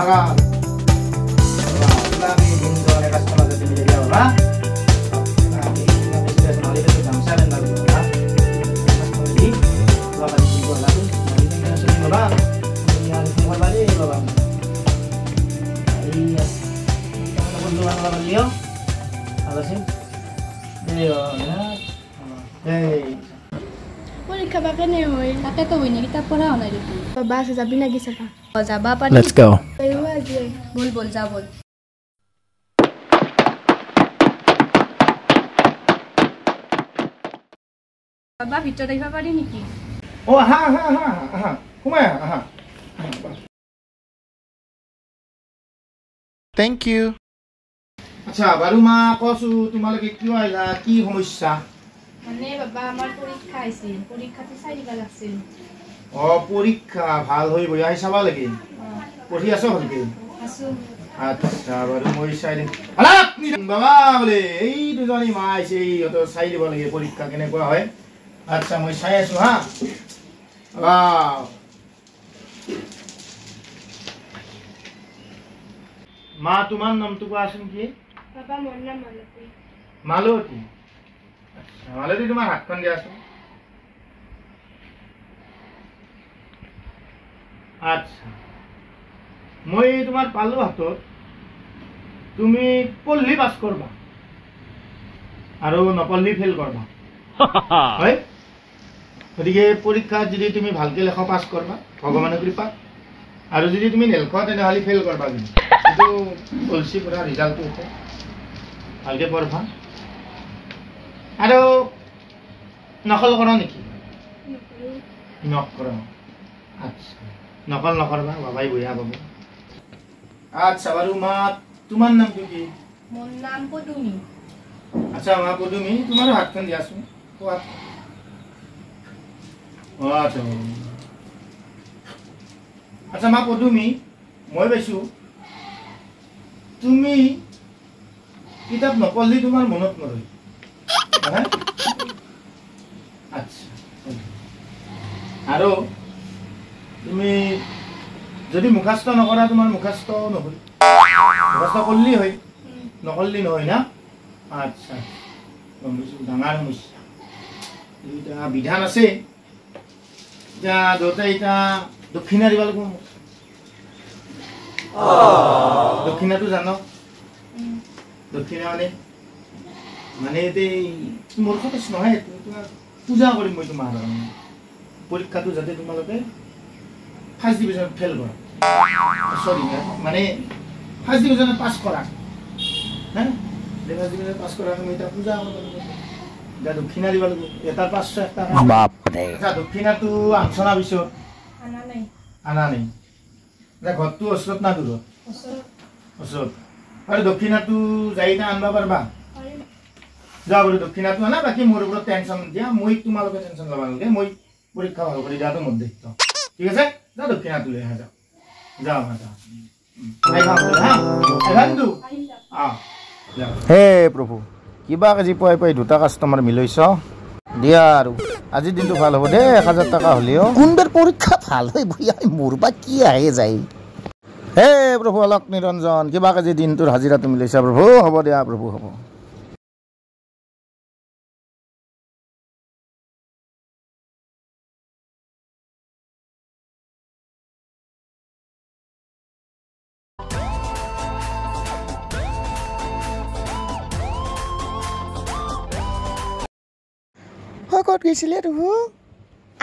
Magal. Lagi bintu ada customer jadi dia lah. Lagi ini sudah sekali itu jamsa dan lagi lah. Customer ini bawa di bintu lagi. Lagi kita sudah bawa. Ini harus kembali bawa. Iya. Kita berdoa sama beliau. Apa sih? Beliau ya. Hey. পরীক্ষা বাকে নে হই তাতে তো হইনি কিতা পড়াও নাই দেখি বাস যাবি না গেছে পা যাবা পারি Let's go. বল বল যা বল বাবা ভিতর আইবা পারি নাকি Oh, ha. Kumaya, ha. Thank you. আচ্ছা বাৰু মা কছো তোমালোকে কি হইলা কি সমস্যা মানে বাবা আমার পরীক্ষা আইছে পরীক্ষাতে চাইবা লাগছে ও পরীক্ষা ভাল হই বই আই চাবা লাগি পঢ়ি আছো ভালকে আসু আচ্ছা বাৰু মই চাই দিম আলাপ বাবা বলে এই দুজনী মা আইছে অত চাই দিব লাগে পরীক্ষা কেনেকুৱা হয় আচ্ছা মই চাই আছো হা বাহ মা তোমাৰ নামটো কোৱাচোন কি বাবা মোৰ নাম মালতী মালতী মালতী তোমাৰ হাতখন দিয়াচোন আচ্ছা মই তোমাৰ পালো হাতত তুমি পঢ়লি পাছ কৰবা আৰু নপঢ়লি ফেল কৰবা হয় গতিকে পৰীক্ষাত যদি তুমি ভালকে লেখ পাছ কৰবা ভগৱানৰ কৃপাত আৰু যদি তুমি নেলখ তেনেহ'লে ফেল কৰবা কিন্তু পলিচি পুৰা ৰিজাল্টটো উঠে ভালকে পঢ়বা আৰু নকল কৰা নেকি নকৰা আচ্ছা নকল নকৰবা বাবাই বঢ়িয়া পাব আচ্ছা বাৰু মা তোমাৰ নামটো কি মোৰ নাম পদুমি আচ্ছা মা পদুমি তোমাৰ হাতখন দিয়াচোন কোৱা আচ্ছা আচ্ছা মা পদুমি মই পাইছো তুমি কিতাপ নপঢ়লি তোমাৰ মনত নৰয় আচ্ছা আৰু তুমি যদি মুখাস্ত নকৰা তোমাৰ মুখাস্ত নহয় মুখাস্ত কৰলি হয় নকৰলি নহয় না আচ্ছা ডাঙৰ সমস্যা এটা বিধান আছে যা দুটা এটা দক্ষিণা দিব লাগিব দক্ষিণাটো জানো দক্ষিণা মানে মোৰ কথা নহয় পূজা কৰিম মই তোমাৰ পৰীক্ষাটো যাতে তোমালোকে ফাৰ্ষ্ট ডিভিজন ফেল কৰা সরি মানে ফার্স্ট ডিভিজনে পাস করা হ্যাঁ ফার্স্ট ডিভিজনে পাস করা তুমি এটা পূজা করবা দক্ষিণা দিব লাগিব এটাৰ 500 টাকা বাপৰে আচ্ছা দক্ষিণাটো আনছনা বিছো আনা নাই এটা ঘৰটো ওচৰত না দূৰত ওচৰত আৰু দক্ষিণাটো যাইটা আনবা পাৰবা যা বলে দক্ষিণাটো আনা বাকি মোৰ ওপৰত টেনশন দিয়া মই তোমালোকে টেনশন লবা নালাগে মই পৰীক্ষা ভাল কৰি দিয়াটো মোৰ দায়িত্ব ঠিক আছে যা দক্ষিণাটো লৈ আহা যাও মাতা হে প্ৰভু কিবা কাজি পাই পাই দুটা কাষ্টমাৰ মিলাইছ দিয়া আৰু আজি দিনটো ভাল হ'ব দে 1000 টাকা হলিও কোনবাৰ পৰীক্ষা ভাল হৈ বইয়া মোৰ বা কি আহে যায় হে প্ৰভু অলক নিৰঞ্জন কিবা কাজি দিনটোৰ হাজিৰাটো মিলাইছা প্ৰভু হ'ব দিয়া প্ৰভু হ'ব কত গৈছিলে ৰহু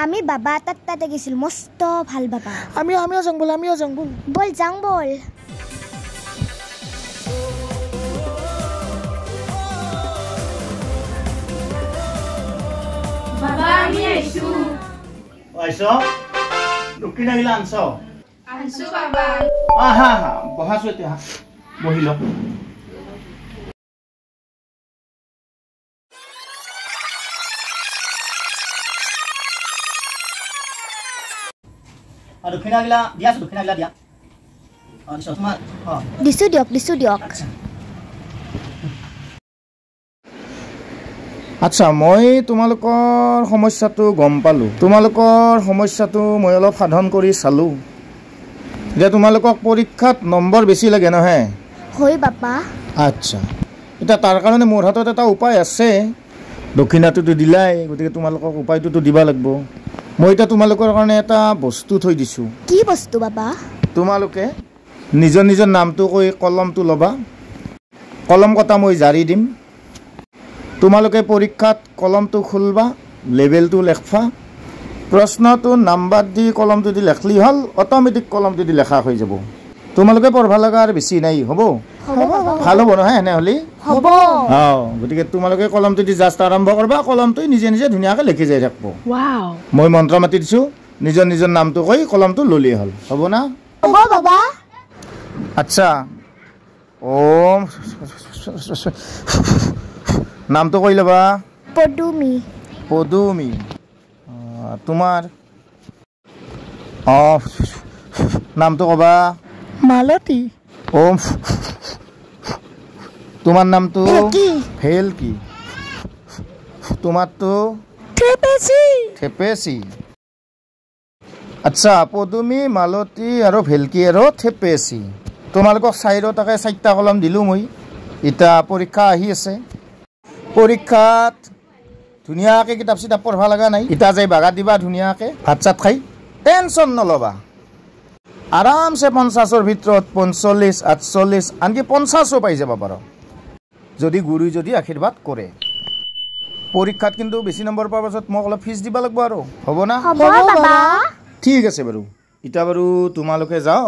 আমি বাবা তাতে গৈছিল মস্ত ভাল বাবা আমিও যাং বল বল যাং বল বাবা আমি আইছো দক্ষিণা গিলা আনছো বাবা আহা বহাছো এতিয়া বহিল আৰু দক্ষিণা গিলা দিয়া তোমাৰ দিছো দিয়ক আচ্ছা মই তোমালোকৰ সমস্যাটো গম পালো তোমালোকৰ সমস্যাটো মই অলপ সাধন কৰি চালো এতিয়া তোমালোকক পৰীক্ষাত নম্বৰ বেছি লাগে নহয় হয় বাবা আচ্ছা এতিয়া তাৰ কাৰণে মোৰ হাতত এটা উপায় আছে দক্ষিণাটোতো দিলাই গতিকে তোমালোকক উপায়টোতো দিবা লাগিব মই এতিয়া তোমালোকৰ কাৰণে এটা বস্তু থৈ দিছোঁ কি বস্তু বাবা তোমালোকে নিজৰ নিজৰ নামটো কৈ কলমটো ল'বা কলম কটা মই জাৰি দিম তোমালোকে পৰীক্ষাত কলমটো খুলবা লেভেলটো লেখবা প্ৰশ্নটো নাম্বাৰ দি কলমটো দি লেখলি হ'ল অট'মেটিক কলমটো দি লেখা হৈ যাব তোমালোকে পঢ়বা লগা আৰু বেছি নাই হ'ব ভাল হ'ব নহয় এনেহ'লে হ'ব গতিকে তোমালোকে কলমটো দি জাষ্ট আৰম্ভ কৰবা কলমটো নিজে নিজে ধুনীয়াকৈ লিখি যাই থাকিব মই মন্ত্ৰ মাতি দিছোঁ নিজৰ নিজৰ নামটো কৈ কলমটো ল'লেই হ'ল হ'ব না হ'ব বাবা আচ্ছা ওম নামটো কৈ ল'বা পদুমি পদুমি তোমাৰ নামটো ক'বা মালতী ওম তোমাৰ নামটো ভেলকি। ভেলকি তোমাৰটো ট্ৰেপেচি থেপেচি আচ্ছা পদুমি মালতী আৰু ভেলকি আৰু থেপেচি তোমালোকক চাৰিটাকে 4টা কলম দিলোঁ মই এতিয়া পৰীক্ষা আহি আছে পৰীক্ষাত ধুনীয়াকৈ কিতাপ চিতাপ পঢ়বা লগা নাই এতিয়া যাই বাগাত দিবা ধুনীয়াকৈ ভাত চাত খাই টেনশ্যন নল'বা আৰামছে 50ৰ ভিতৰত 45 48 আনকি 50ও পাই যাব পাৰ যদি গুৰুই যদি আশীৰ্বাদ কৰে পৰীক্ষাত কিন্তু বেছি নম্বৰ পোৱাৰ পাছত মোক অলপ ফিজ দিব লাগিব আৰু হ'ব না হ'ব বাবা ঠিক আছে বাৰু এতিয়া বাৰু তোমালোকে যাও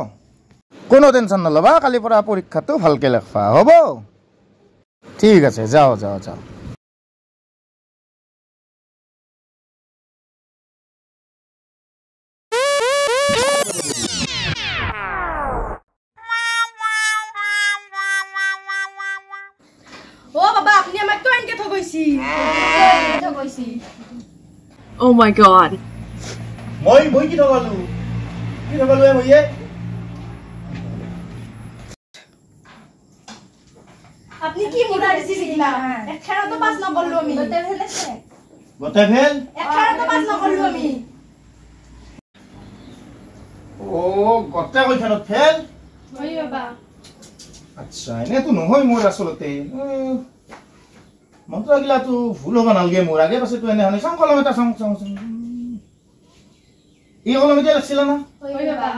কোনো টেনশ্যন নল'বা কালিৰ পৰা পৰীক্ষাটো ভালকৈ লেখবা হ'ব ঠিক আছে যাও যাও যাও অ বাবা আপুনি আমাক তো এনকে থগৈছি Oh my god. মই কি থগালো মইয়ে আপনি কি মুড়া দিছি সিগলা একখানা তো পাস না করলো আমি গোটাই ফেল একখানা তো পাস না করলো আমি ও গোটাই কইখানত ফেল ওই বাবা আচ্ছা এনেতো নহয় মোৰ আসলতে মন্ত্ৰগিলাটো ভুল হ'ব নালগে মোৰ আগে পাছে তো এনে হনে চাং কলম এটা চাং এই কলম এতিয়া লাগছিল না ওই বাবা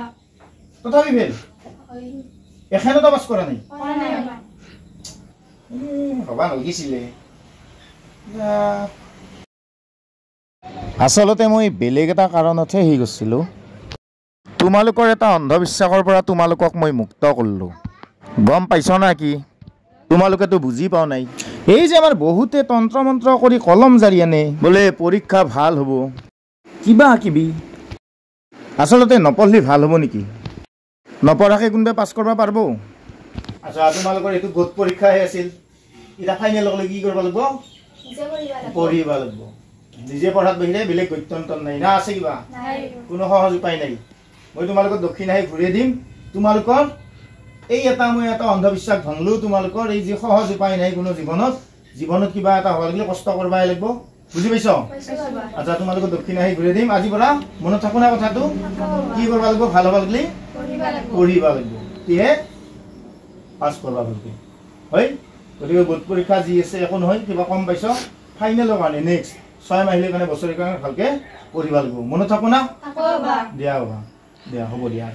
তথাপি ফেল এখানতো পাছ কৰা নাই নাই বাবা হবা নগিছিলে আচলতে মই বেলেগ এটা কাৰণতহে হেৰি কৰিছিলোঁ তোমালোকৰ এটা অন্ধবিশ্বাসৰ পৰা তোমালোকক মই মুক্ত কৰিলোঁ গম পাইছ না কি তোমালোকেতো বুজি পাও নাই এই যে আমাৰ বহুতে তন্ত্ৰ মন্ত্ৰ কৰি কলম জাৰি আনে বোলে পৰীক্ষা ভাল হ'ব কিবা কিবি আচলতে নপঢ়লি ভাল হ'ব নেকি নপঢ়াকে কোনোবাই পাছ কৰিব পাৰিব আচ্ছা তোমালোকৰ এইটো গোট পৰীক্ষাহে আছিল এটা ফাইনেল হ'লে কি কৰিব লাগিব পঢ়িব লাগিব নিজে পঢ়াত বাহিৰে বেলেগ গত্যন্তৰ নাই না আছে কিবা কোনো সহজ উপায় নাই মই তোমালোকক দক্ষিণ আহি ঘূৰি দিম তোমালোকৰ এই এটা মই এটা অন্ধবিশ্বাস ভাঙলো তোমালোকৰ এই যে সহজ উপায় নাই কোনো জীৱনত কিবা এটা হ'ব লাগিলে কষ্ট কৰিবই লাগিব বুজি পাইছ আচ্ছা তোমালোকক দক্ষিণ আহি ঘূৰি দিম আজি পৰা মনত থাকো না কথাটো কি কৰিব লাগিব ভাল হ'ব লাগিলে পঢ়িব লাগিব তিহে পাছ কৰিব ভালকৈ হয় গতিকে গোট পৰীক্ষা যি আছে একো নহয় কিবা কম পাইছ ফাইনেলৰ কাৰণে নেক্সট 6 মাহিলীৰ কাৰণে বছৰৰ কাৰণে ভালকৈ পঢ়িব লাগিব মনত থাকো না দিয়া হ'ব দিয়া